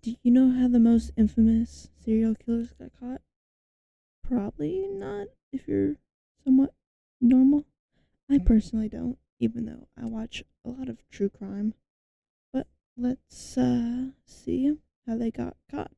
Do you know how the most infamous serial killers got caught? Probably not if you're somewhat normal. I personally don't, even though I watch a lot of true crime. But let's see how they got caught.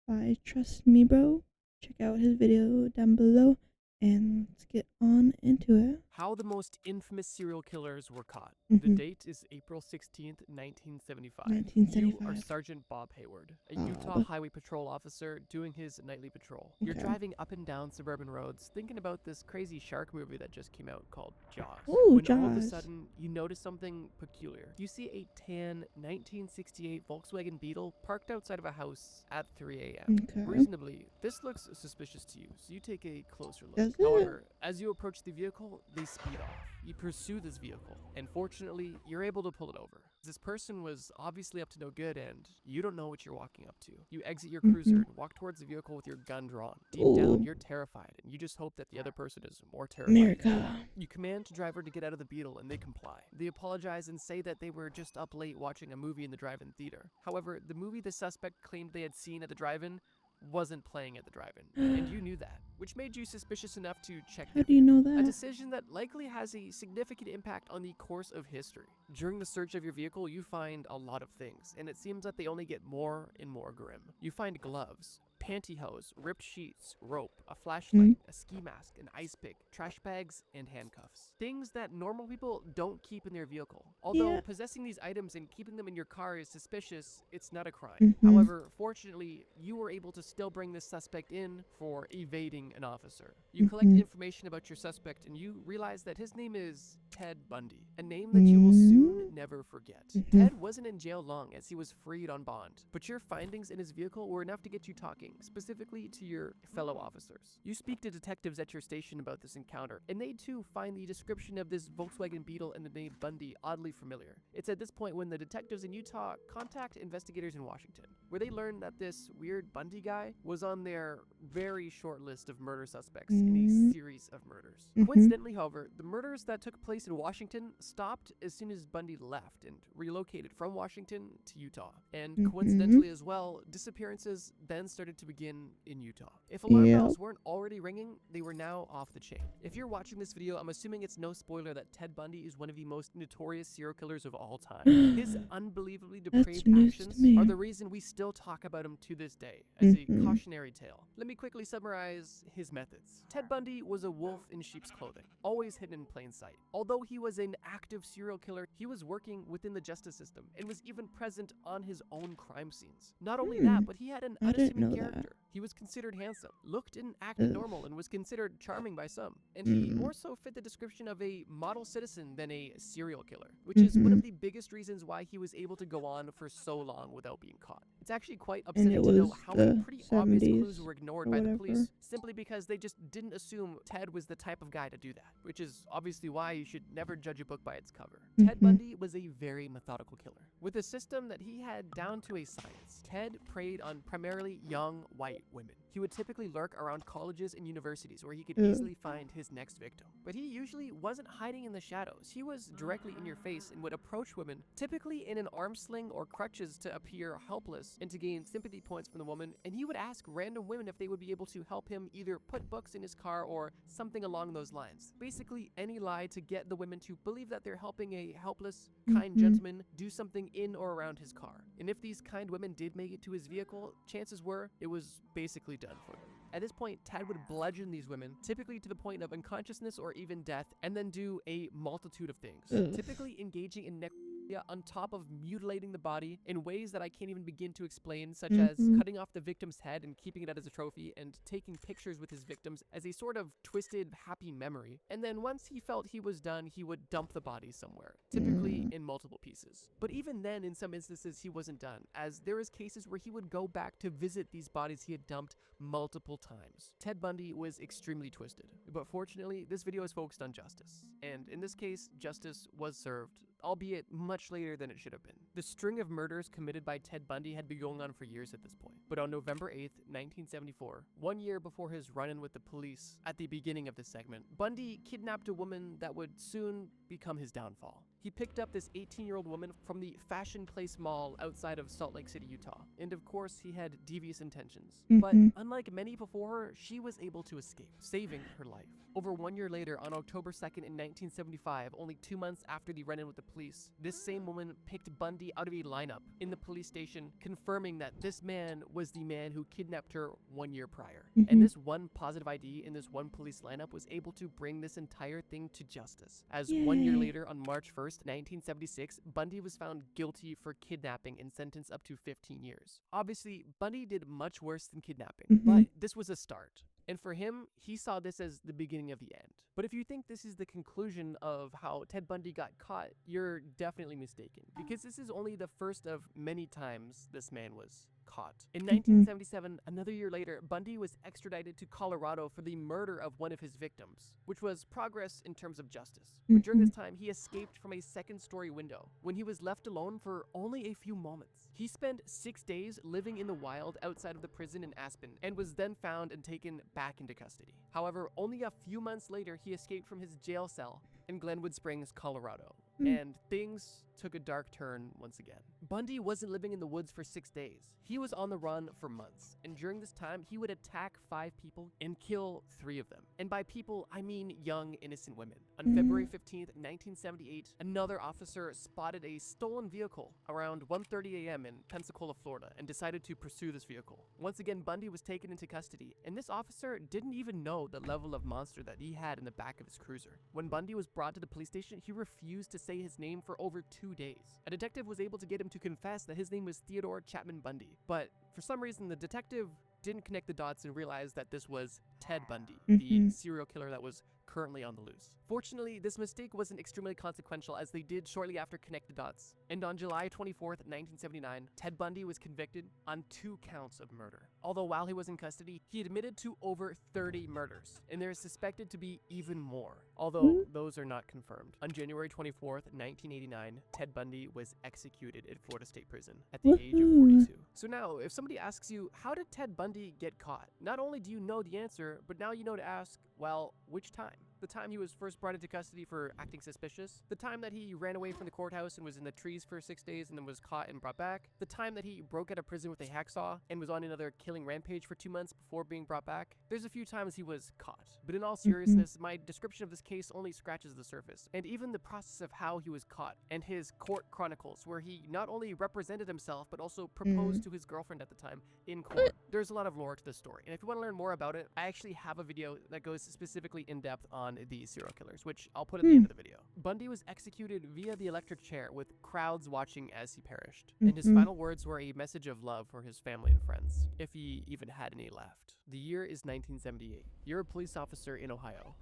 By Trust Me Bro. Check out his video down below and let's get on into it. How the most infamous serial killers were caught. The Mm-hmm. date is April 16th, 1975. You are 1975. Sergeant Bob Hayward, a Utah Bob. Highway Patrol officer doing his nightly patrol. You're Okay. driving up and down suburban roads thinking about this crazy shark movie that just came out called Jaws. Ooh, When all of a Jaws. sudden, you notice something peculiar. You see a tan 1968 Volkswagen Beetle parked outside of a house at 3 a.m. Okay. Reasonably, this looks suspicious to you, so you take a closer look. Does it? However, as you approach the vehicle, they speed off. You pursue this vehicle, and fortunately, you're able to pull it over. This person was obviously up to no good, and you don't know what you're walking up to. You exit your cruiser and walk towards the vehicle with your gun drawn. Deep down, you're terrified, and you just hope that the other person is more terrified. America. You command the driver to get out of the Beetle, and they comply. They apologize and say that they were just up late watching a movie in the drive-in theater. However, the movie the suspect claimed they had seen at the drive-in wasn't playing at the drive-in, and you knew that, which made you suspicious enough to check How do you know that? a decision that likely has a significant impact on the course of history. During the search of your vehicle, you find a lot of things, and it seems that they only get more and more grim. You find gloves, pantyhose, ripped sheets, rope, a flashlight, a ski mask, an ice pick, trash bags, and handcuffs. Things that normal people don't keep in their vehicle. Although possessing these items and keeping them in your car is suspicious, it's not a crime. However, fortunately, you were able to still bring this suspect in for evading an officer. You collect information about your suspect and you realize that his name is Ted Bundy, a name that you will soon never forget. Ted wasn't in jail long as he was freed on bond, but your findings in his vehicle were enough to get you talking, specifically to your fellow officers. You speak to detectives at your station about this encounter, and they too find the description of this Volkswagen Beetle and the name Bundy oddly familiar. It's at this point when the detectives in Utah contact investigators in Washington, where they learn that this weird Bundy guy was on their very short list of murder suspects in a series of murders. Coincidentally, however, the murders that took place in Washington stopped as soon as Bundy left and relocated from Washington to Utah. And coincidentally as well, disappearances then started to begin in Utah. If alarm bells weren't already ringing, they were now off the chain. If you're watching this video, I'm assuming it's no spoiler that Ted Bundy is one of the most notorious serial killers of all time. His unbelievably depraved actions are the reason we still talk about him to this day, as a cautionary tale. Let me quickly summarize his methods. Ted Bundy was a wolf in sheep's clothing, always hidden in plain sight. Although he was an active serial killer, he was working within the justice system and was even present on his own crime scenes. Not only that, but he had an unassuming character. He was considered handsome, looked and acted normal, and was considered charming by some. And he more so fit the description of a model citizen than a serial killer, which is one of the biggest reasons why he was able to go on for so long without being caught. It's actually quite upsetting to know how many pretty obvious clues were ignored by the police simply because they just didn't assume Ted was the type of guy to do that, which is obviously why you should never judge a book by its cover. Ted Bundy was a very methodical killer. With a system that he had down to a science, Ted preyed on primarily young white women. He would typically lurk around colleges and universities where he could easily find his next victim. But he usually wasn't hiding in the shadows. He was directly in your face and would approach women, typically in an arm sling or crutches to appear helpless and to gain sympathy points from the woman, and he would ask random women if they would be able to help him either put books in his car or something along those lines. Basically, any lie to get the women to believe that they're helping a helpless, kind gentleman do something in or around his car. And if these kind women did make it to his vehicle, chances were it was basically done for them. At this point, Ted would bludgeon these women, typically to the point of unconsciousness or even death, and then do a multitude of things, typically engaging in on top of mutilating the body in ways that I can't even begin to explain, such as cutting off the victim's head and keeping it as a trophy, and taking pictures with his victims as a sort of twisted, happy memory. And then once he felt he was done, he would dump the body somewhere, typically in multiple pieces. But even then, in some instances, he wasn't done, as there is cases where he would go back to visit these bodies he had dumped multiple times. Ted Bundy was extremely twisted, but fortunately, this video is focused on justice. And in this case, justice was served, albeit much later than it should have been. The string of murders committed by Ted Bundy had been going on for years at this point. But on November 8th, 1974, 1 year before his run-in with the police at the beginning of this segment, Bundy kidnapped a woman that would soon become his downfall. He picked up this 18-year-old woman from the Fashion Place Mall outside of Salt Lake City, Utah. And of course, he had devious intentions. But unlike many before her, she was able to escape, saving her life. Over 1 year later, on October 2nd in 1975, only 2 months after the run-in with the police, this same woman picked Bundy out of a lineup in the police station, confirming that this man was the man who kidnapped her 1 year prior. And this one positive ID in this one police lineup was able to bring this entire thing to justice. As 1 year later, on March 1st, 1976, Bundy was found guilty for kidnapping and sentenced up to 15 years. Obviously, Bundy did much worse than kidnapping, but this was a start. And for him, he saw this as the beginning of the end. But if you think this is the conclusion of how Ted Bundy got caught, you're definitely mistaken, because this is only the first of many times this man was caught. In 1977, another year later, Bundy was extradited to Colorado for the murder of one of his victims, which was progress in terms of justice. But during this time, he escaped from a second-story window when he was left alone for only a few moments. He spent 6 days living in the wild outside of the prison in Aspen and was then found and taken back into custody. However, only a few months later, he escaped from his jail cell in Glenwood Springs, Colorado. And things took a dark turn once again. Bundy wasn't living in the woods for 6 days. He was on the run for months, and during this time, he would attack 5 people and kill 3 of them. And by people, I mean young, innocent women. On February 15th, 1978, another officer spotted a stolen vehicle around 1:30 a.m. in Pensacola, Florida, and decided to pursue this vehicle. Once again, Bundy was taken into custody, and this officer didn't even know the level of monster that he had in the back of his cruiser. When Bundy was brought to the police station, he refused to say his name for over 2 days. A detective was able to get him to confess that his name was Theodore Chapman Bundy, but for some reason the detective didn't connect the dots and realize that this was Ted Bundy, the serial killer that was currently on the loose. Fortunately, this mistake wasn't extremely consequential, as they did shortly after connect the dots. And on July 24th, 1979, Ted Bundy was convicted on 2 counts of murder. Although while he was in custody, he admitted to over 30 murders, and there is suspected to be even more, although those are not confirmed. On January 24th, 1989, Ted Bundy was executed at Florida State Prison at the age of 42. So now, if somebody asks you, how did Ted Bundy get caught? Not only do you know the answer, but now you know to ask, well, which time? The time he was first brought into custody for acting suspicious, the time that he ran away from the courthouse and was in the trees for 6 days and then was caught and brought back, the time that he broke out of prison with a hacksaw and was on another killing rampage for 2 months before being brought back. There's a few times he was caught, but in all seriousness, my description of this case only scratches the surface, and even the process of how he was caught and his court chronicles, where he not only represented himself but also proposed to his girlfriend at the time in court. There's a lot of lore to this story, and if you want to learn more about it, I actually have a video that goes specifically in depth on these serial killers, which I'll put at the end of the video. Bundy was executed via the electric chair with crowds watching as he perished, and his final words were a message of love for his family and friends, if he even had any left. The year is 1978. You're a police officer in Ohio.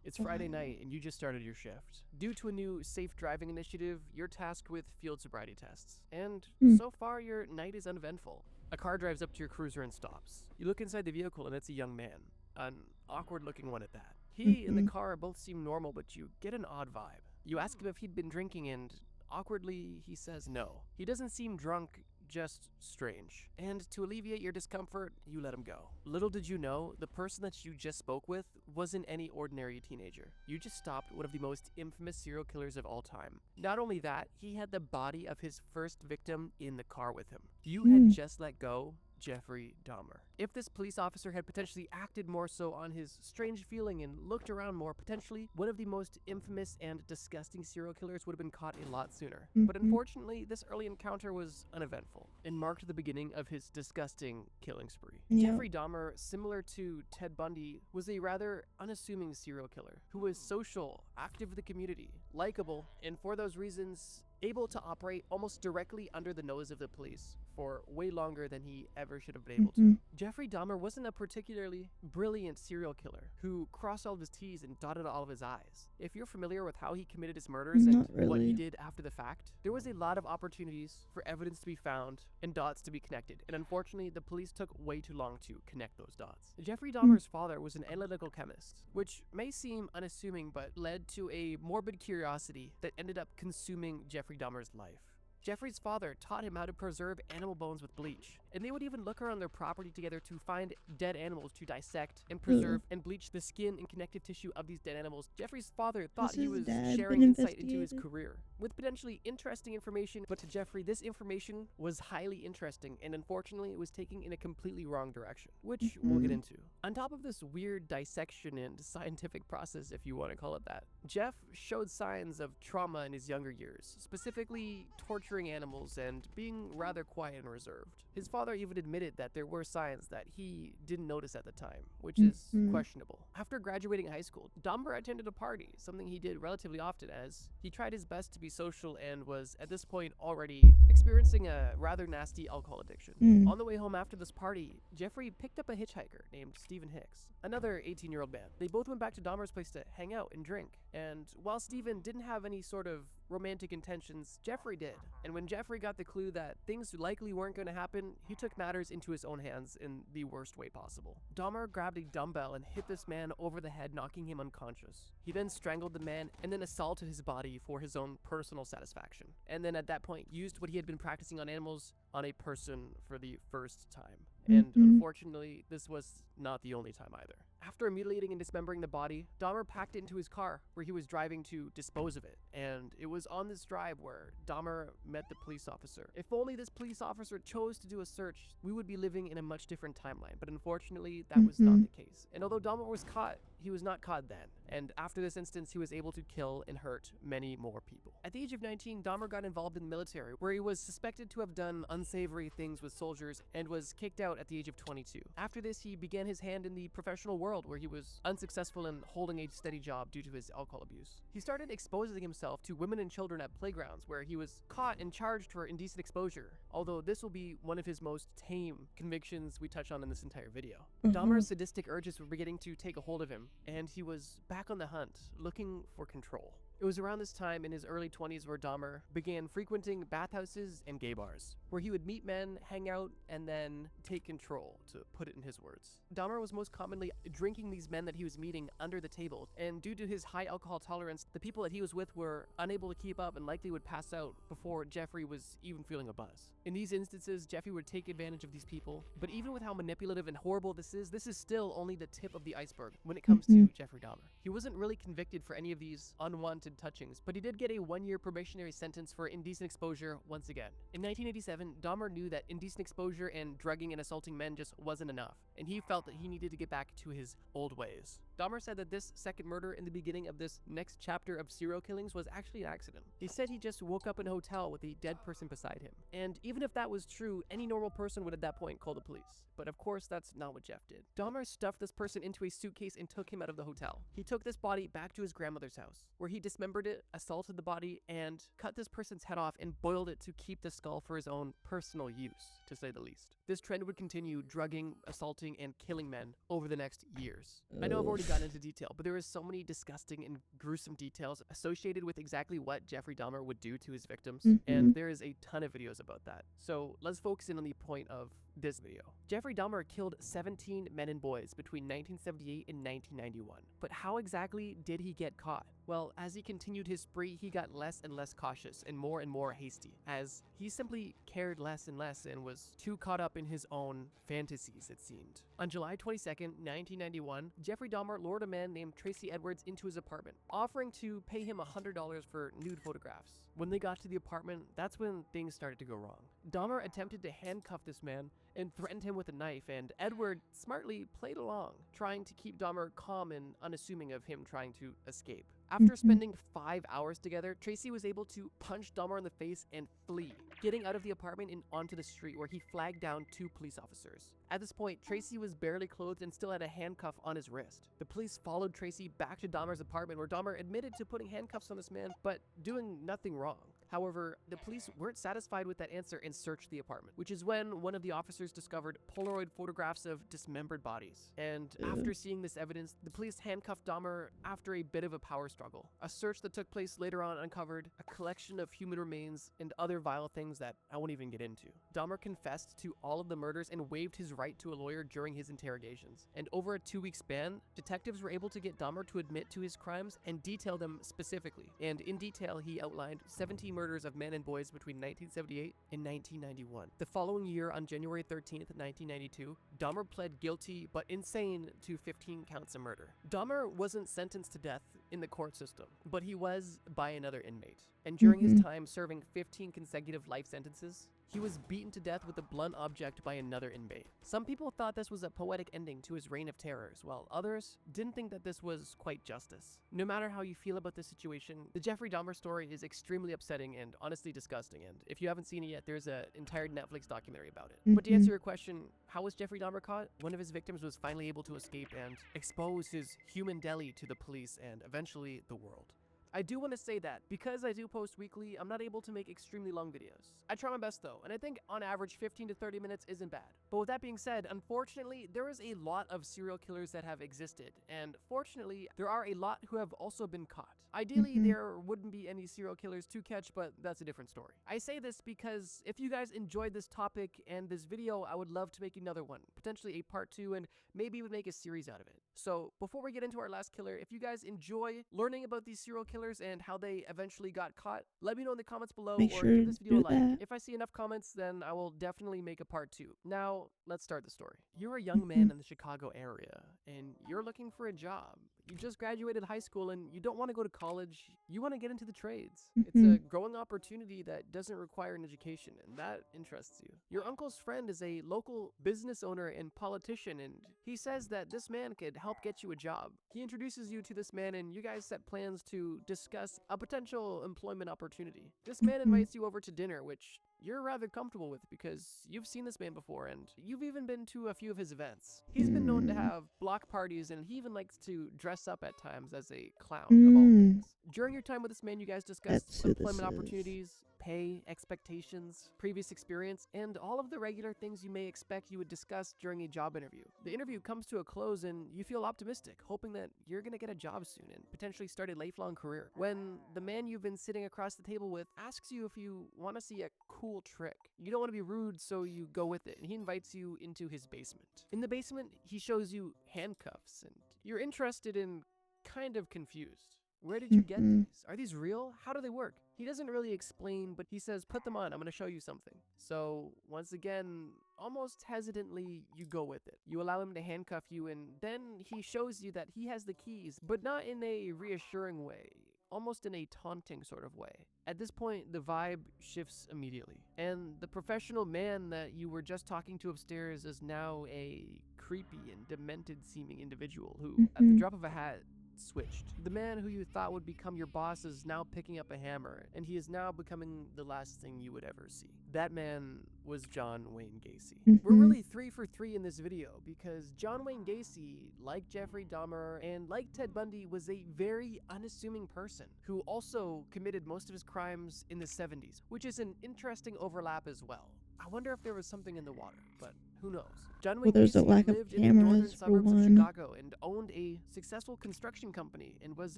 It's Friday night and you just started your shift. Due to a new safe driving initiative, you're tasked with field sobriety tests, and so far your night is uneventful. A car drives up to your cruiser and stops. You look inside the vehicle and it's a young man, an awkward looking one at that. He and the car both seem normal, but you get an odd vibe. You ask him if he'd been drinking and awkwardly he says no. He doesn't seem drunk, just strange. And to alleviate your discomfort, you let him go. Little did you know, the person that you just spoke with wasn't any ordinary teenager. You just stopped one of the most infamous serial killers of all time. Not only that, he had the body of his first victim in the car with him. You had just let go Jeffrey Dahmer. If this police officer had potentially acted more so on his strange feeling and looked around more, potentially one of the most infamous and disgusting serial killers would have been caught a lot sooner. But unfortunately, this early encounter was uneventful and marked the beginning of his disgusting killing spree. Jeffrey Dahmer, similar to Ted Bundy, was a rather unassuming serial killer who was social, active in the community, likable, and for those reasons, able to operate almost directly under the nose of the police for way longer than he ever should have been able to. Jeffrey Dahmer wasn't a particularly brilliant serial killer who crossed all of his T's and dotted all of his I's. If you're familiar with how he committed his murders and what he did after the fact, there was a lot of opportunities for evidence to be found and dots to be connected, and unfortunately the police took way too long to connect those dots. Jeffrey Dahmer's father was an analytical chemist, which may seem unassuming but led to a morbid curiosity that ended up consuming Jeffrey Dahmer's life. Jeffrey's father taught him how to preserve animal bones with bleach, and they would even look around their property together to find dead animals to dissect and preserve and bleach the skin and connective tissue of these dead animals. Jeffrey's father thought he was sharing insight into his career with potentially interesting information, but to Jeffrey, this information was highly interesting, and unfortunately, it was taken in a completely wrong direction, which we'll get into. On top of this weird dissection and scientific process, if you want to call it that, Jeff showed signs of trauma in his younger years, specifically torturing animals and being rather quiet and reserved. His father even admitted that there were signs that he didn't notice at the time, which is questionable. After graduating high school, Dahmer attended a party, something he did relatively often as he tried his best to be social and was at this point already experiencing a rather nasty alcohol addiction. On the way home after this party, Jeffrey picked up a hitchhiker named Stephen Hicks, another 18-year-old man. They both went back to Dahmer's place to hang out and drink, and while Stephen didn't have any sort of romantic intentions, Jeffrey did. And when Jeffrey got the clue that things likely weren't going to happen, he took matters into his own hands in the worst way possible. Dahmer grabbed a dumbbell and hit this man over the head, knocking him unconscious. He then strangled the man and then assaulted his body for his own personal satisfaction. And then at that point, used what he had been practicing on animals on a person for the first time. And unfortunately, this was not the only time either. After mutilating and dismembering the body, Dahmer packed it into his car where he was driving to dispose of it. And it was on this drive where Dahmer met the police officer. If only this police officer chose to do a search, we would be living in a much different timeline. But unfortunately, that was not the case. And although Dahmer was caught, he was not caught then. And after this instance, he was able to kill and hurt many more people. At the age of 19, Dahmer got involved in the military, where he was suspected to have done unsavory things with soldiers and was kicked out at the age of 22. After this, he began his hand in the professional world, where he was unsuccessful in holding a steady job due to his alcohol abuse. He started exposing himself to women and children at playgrounds, where he was caught and charged for indecent exposure, although this will be one of his most tame convictions we touch on in this entire video. Dahmer's sadistic urges were beginning to take a hold of him, and he was back on the hunt, looking for control. It was around this time in his early 20s where Dahmer began frequenting bathhouses and gay bars, where he would meet men, hang out, and then take control, to put it in his words. Dahmer was most commonly drinking these men that he was meeting under the table, and due to his high alcohol tolerance, the people that he was with were unable to keep up and likely would pass out before Jeffrey was even feeling a buzz. In these instances, Jeffrey would take advantage of these people, but even with how manipulative and horrible this is still only the tip of the iceberg when it comes to Jeffrey Dahmer. He wasn't really convicted for any of these unwanted touchings, but he did get a 1-year probationary sentence for indecent exposure once again. In 1987, Dahmer knew that indecent exposure and drugging and assaulting men just wasn't enough, and he felt that he needed to get back to his old ways. Dahmer said that this second murder in the beginning of this next chapter of serial killings was actually an accident. He said he just woke up in a hotel with a dead person beside him. And even if that was true, any normal person would at that point call the police. But of course, that's not what Jeff did. Dahmer stuffed this person into a suitcase and took him out of the hotel. He took this body back to his grandmother's house, where he dismembered it, assaulted the body, and cut this person's head off and boiled it to keep the skull for his own personal use, to say the least. This trend would continue drugging, assaulting, and killing men over the next years. I know I've already gotten into detail, but there is so many disgusting and gruesome details associated with exactly what Jeffrey Dahmer would do to his victims, and there is a ton of videos about that. So let's focus in on the point of this video. Jeffrey Dahmer killed 17 men and boys between 1978 and 1991. But how exactly did he get caught? Well, as he continued his spree, he got less and less cautious and more hasty, as he simply cared less and less and was too caught up in his own fantasies, it seemed. On July 22nd, 1991, Jeffrey Dahmer lured a man named Tracy Edwards into his apartment, offering to pay him $100 for nude photographs. When they got to the apartment, that's when things started to go wrong. Dahmer attempted to handcuff this man and threatened him with a knife, and Edward smartly played along, trying to keep Dahmer calm and unassuming of him trying to escape. After spending 5 hours together, Tracy was able to punch Dahmer in the face and flee, getting out of the apartment and onto the street where he flagged down 2 police officers. At this point, Tracy was barely clothed and still had a handcuff on his wrist. The police followed Tracy back to Dahmer's apartment, where Dahmer admitted to putting handcuffs on this man, but doing nothing wrong. However, the police weren't satisfied with that answer and searched the apartment, which is when one of the officers discovered Polaroid photographs of dismembered bodies. And after seeing this evidence, the police handcuffed Dahmer after a bit of a power struggle. A search that took place later on uncovered a collection of human remains and other vile things that I won't even get into. Dahmer confessed to all of the murders and waived his right to a lawyer during his interrogations. And over a 2-week span, detectives were able to get Dahmer to admit to his crimes and detail them specifically. And in detail, he outlined 17 murders of men and boys between 1978 and 1991. The following year, on January 13th, 1992, Dahmer pled guilty but insane to 15 counts of murder. Dahmer wasn't sentenced to death in the court system, but he was by another inmate. And during his time serving 15 consecutive life sentences, he was beaten to death with a blunt object by another inmate. Some people thought this was a poetic ending to his reign of terrors, while others didn't think that this was quite justice. No matter how you feel about this situation, the Jeffrey Dahmer story is extremely upsetting and honestly disgusting, and if you haven't seen it yet, there's an entire Netflix documentary about it. But to answer your question, how was Jeffrey Dahmer caught? One of his victims was finally able to escape and expose his human deli to the police and eventually the world. I do want to say that because I do post weekly, I'm not able to make extremely long videos. I try my best though, and I think on average 15 to 30 minutes isn't bad. But with that being said, unfortunately, there is a lot of serial killers that have existed, and fortunately, there are a lot who have also been caught. Ideally, there wouldn't be any serial killers to catch, but that's a different story. I say this because if you guys enjoyed this topic and this video, I would love to make another one, potentially a part 2, and maybe even make a series out of it. So before we get into our last killer, if you guys enjoy learning about these serial killers and how they eventually got caught, let me know in the comments below or give this video a like. If I see enough comments, then I will definitely make a part 2. Now, let's start the story. You're a young man in the Chicago area, and you're looking for a job. You just graduated high school and you don't want to go to college, you want to get into the trades. It's a growing opportunity that doesn't require an education, and that interests you. Your uncle's friend is a local business owner and politician, and he says that this man could help get you a job. He introduces you to this man and you guys set plans to discuss a potential employment opportunity. This man invites you over to dinner, which you're rather comfortable with because you've seen this man before and you've even been to a few of his events. He's been known to have block parties and he even likes to dress up at times as a clown of all things. During your time with this man, you guys discussed employment opportunities, pay, expectations, previous experience, and all of the regular things you may expect you would discuss during a job interview. The interview comes to a close and you feel optimistic, hoping that you're gonna get a job soon and potentially start a lifelong career, when the man you've been sitting across the table with asks you if you want to see a cool trick. You don't want to be rude, so you go with it, and he invites you into his basement. In the basement, he shows you handcuffs, and you're interested and kind of confused. Where did you get these? Are these real? How do they work? He doesn't really explain, but he says, put them on, I'm gonna show you something. So once again, almost hesitantly, you go with it. You allow him to handcuff you, and then he shows you that he has the keys, but not in a reassuring way, almost in a taunting sort of way. At this point, the vibe shifts immediately, and the professional man that you were just talking to upstairs is now a creepy and demented seeming individual who, at the drop of a hat, switched. The man who you thought would become your boss is now picking up a hammer, and he is now becoming the last thing you would ever see. That man was John Wayne Gacy. We're really 3 for 3 in this video because John Wayne Gacy, like Jeffrey Dahmer and like Ted Bundy, was a very unassuming person who also committed most of his crimes in the 70s, which is an interesting overlap as well. I wonder if there was something in the water, but who knows? John Wayne there's a Gacy lack of lived in the northern cameras for suburbs of one. Chicago and owned a successful construction company and was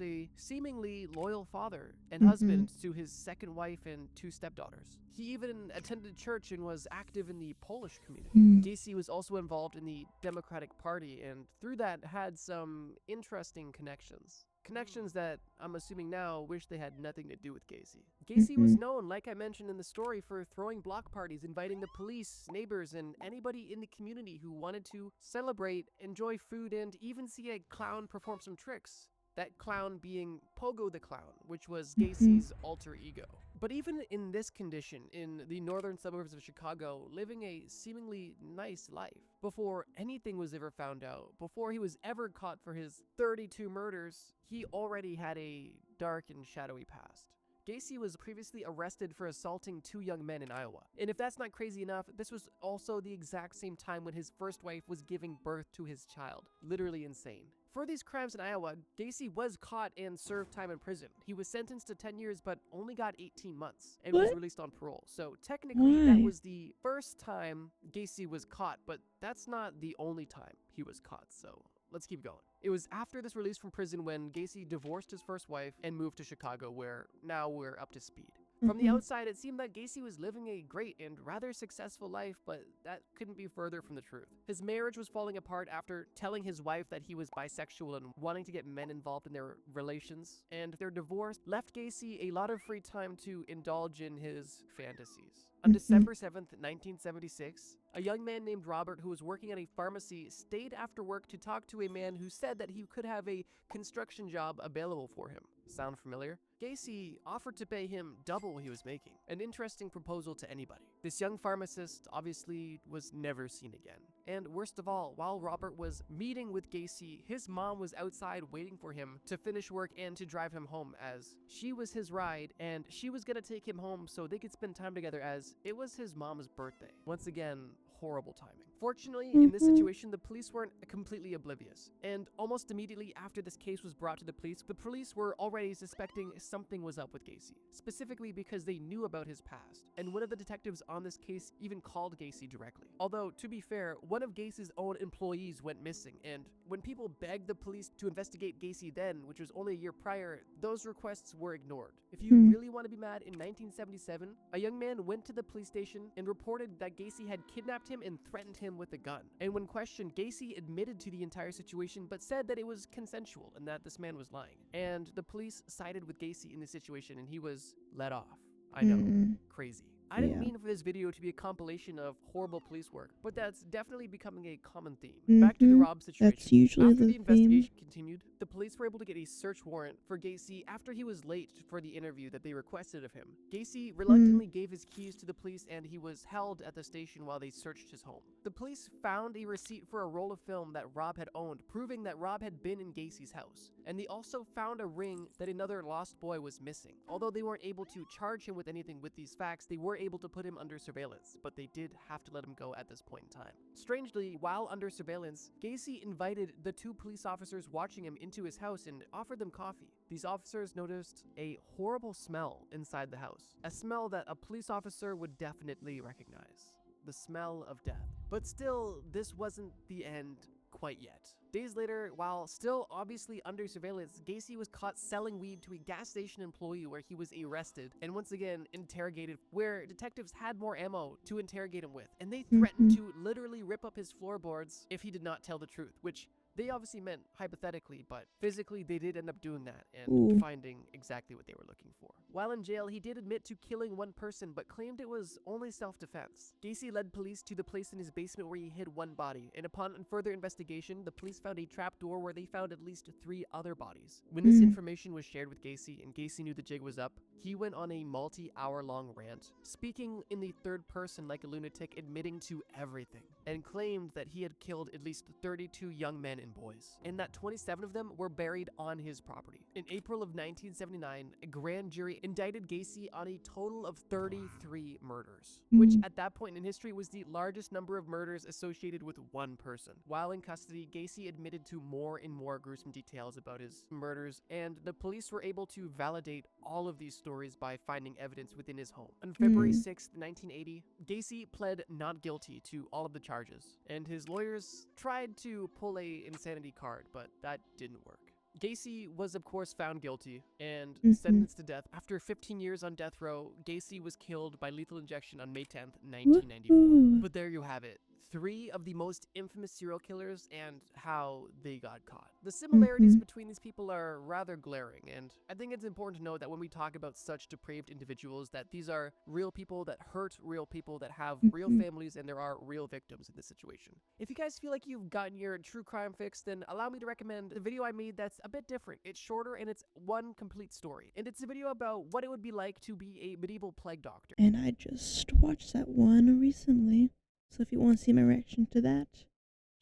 a seemingly loyal father and husband to his second wife and 2 stepdaughters. He even attended church and was active in the Polish community. Gacy was also involved in the Democratic Party and through that had some interesting connections. Connections that I'm assuming now wish they had nothing to do with Gacy. Gacy was known, like I mentioned in the story, for throwing block parties, inviting the police, neighbors, and anybody in the community who wanted to celebrate, enjoy food, and even see a clown perform some tricks. That clown being Pogo the Clown, which was Gacy's alter ego. But even in this condition, in the northern suburbs of Chicago, living a seemingly nice life, before anything was ever found out, before he was ever caught for his 32 murders, he already had a dark and shadowy past. Gacy was previously arrested for assaulting 2 young men in Iowa. And if that's not crazy enough, this was also the exact same time when his first wife was giving birth to his child. Literally insane. For these crimes in Iowa, Gacy was caught and served time in prison. He was sentenced to 10 years but only got 18 months and was released on parole. So technically that was the first time Gacy was caught, but that's not the only time he was caught, so let's keep going. It was after this release from prison when Gacy divorced his first wife and moved to Chicago, where now we're up to speed. From the outside, it seemed that Gacy was living a great and rather successful life, but that couldn't be further from the truth. His marriage was falling apart after telling his wife that he was bisexual and wanting to get men involved in their relations, and their divorce left Gacy a lot of free time to indulge in his fantasies. On December 7th, 1976, a young man named Robert, who was working at a pharmacy, stayed after work to talk to a man who said that he could have a construction job available for him. Sound familiar? Gacy offered to pay him double what he was making. An interesting proposal to anybody. This young pharmacist obviously was never seen again. And worst of all, while Robert was meeting with Gacy, his mom was outside waiting for him to finish work and to drive him home, as she was his ride and she was gonna take him home so they could spend time together, as it was his mom's birthday. Once again, horrible timing. Fortunately, in this situation, the police weren't completely oblivious, and almost immediately after this case was brought to the police were already suspecting something was up with Gacy, specifically because they knew about his past, and one of the detectives on this case even called Gacy directly. Although, to be fair, one of Gacy's own employees went missing, and when people begged the police to investigate Gacy then, which was only a year prior, those requests were ignored. If you really want to be mad, in 1977, a young man went to the police station and reported that Gacy had kidnapped him and threatened him with a gun. And when questioned, Gacy admitted to the entire situation, but said that it was consensual and that this man was lying. And the police sided with Gacy in this situation, and he was let off. I know, crazy. I didn't mean for this video to be a compilation of horrible police work, but that's definitely becoming a common theme. Back to the Rob situation. That's usually After the the investigation continued, the police were able to get a search warrant for Gacy after he was late for the interview that they requested of him. Gacy reluctantly gave his keys to the police, and he was held at the station while they searched his home. The police found a receipt for a roll of film that Rob had owned, proving that Rob had been in Gacy's house. And they also found a ring that another lost boy was missing. Although they weren't able to charge him with anything with these facts, they were able to put him under surveillance, but they did have to let him go at this point in time. Strangely, while under surveillance, Gacy invited the two police officers watching him into his house and offered them coffee. These officers noticed a horrible smell inside the house, a smell that a police officer would definitely recognize. The smell of death. But still, this wasn't the end quite yet. Days later, while still obviously under surveillance, Gacy was caught selling weed to a gas station employee, where he was arrested and once again interrogated, where detectives had more ammo to interrogate him with, and they threatened to literally rip up his floorboards if he did not tell the truth, which they obviously meant hypothetically, but physically they did end up doing that and finding exactly what they were looking for. While in jail, he did admit to killing one person, but claimed it was only self-defense. Gacy led police to the place in his basement where he hid one body, and upon further investigation, the police found a trapdoor where they found at least 3 other bodies. When this information was shared with Gacy, and Gacy knew the jig was up, he went on a multi-hour-long rant, speaking in the third person like a lunatic, admitting to everything, and claimed that he had killed at least 32 young men and boys, and that 27 of them were buried on his property. In April of 1979, a grand jury indicted Gacy on a total of 33 murders, which at that point in history was the largest number of murders associated with one person. While in custody, Gacy admitted to more and more gruesome details about his murders, and the police were able to validate all of these stories by finding evidence within his home. On February 6th, 1980, Gacy pled not guilty to all of the charges, and his lawyers tried to pull a insanity card, but that didn't work. Gacy was of course found guilty and sentenced to death. After 15 years on death row, Gacy was killed by lethal injection on May 10th, 1994. But there you have it. 3 of the most infamous serial killers and how they got caught. The similarities between these people are rather glaring, and I think it's important to note that when we talk about such depraved individuals, that these are real people that hurt real people, that have real families, and there are real victims in this situation. If you guys feel like you've gotten your true crime fix, then allow me to recommend the video I made that's a bit different. It's shorter and it's one complete story, and it's a video about what it would be like to be a medieval plague doctor. And I just watched that one recently. So if you want to see my reaction to that,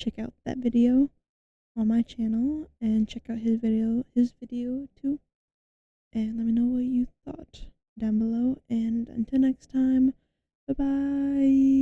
check out that video on my channel and check out his video too. And let me know what you thought down below. And until next time, bye bye.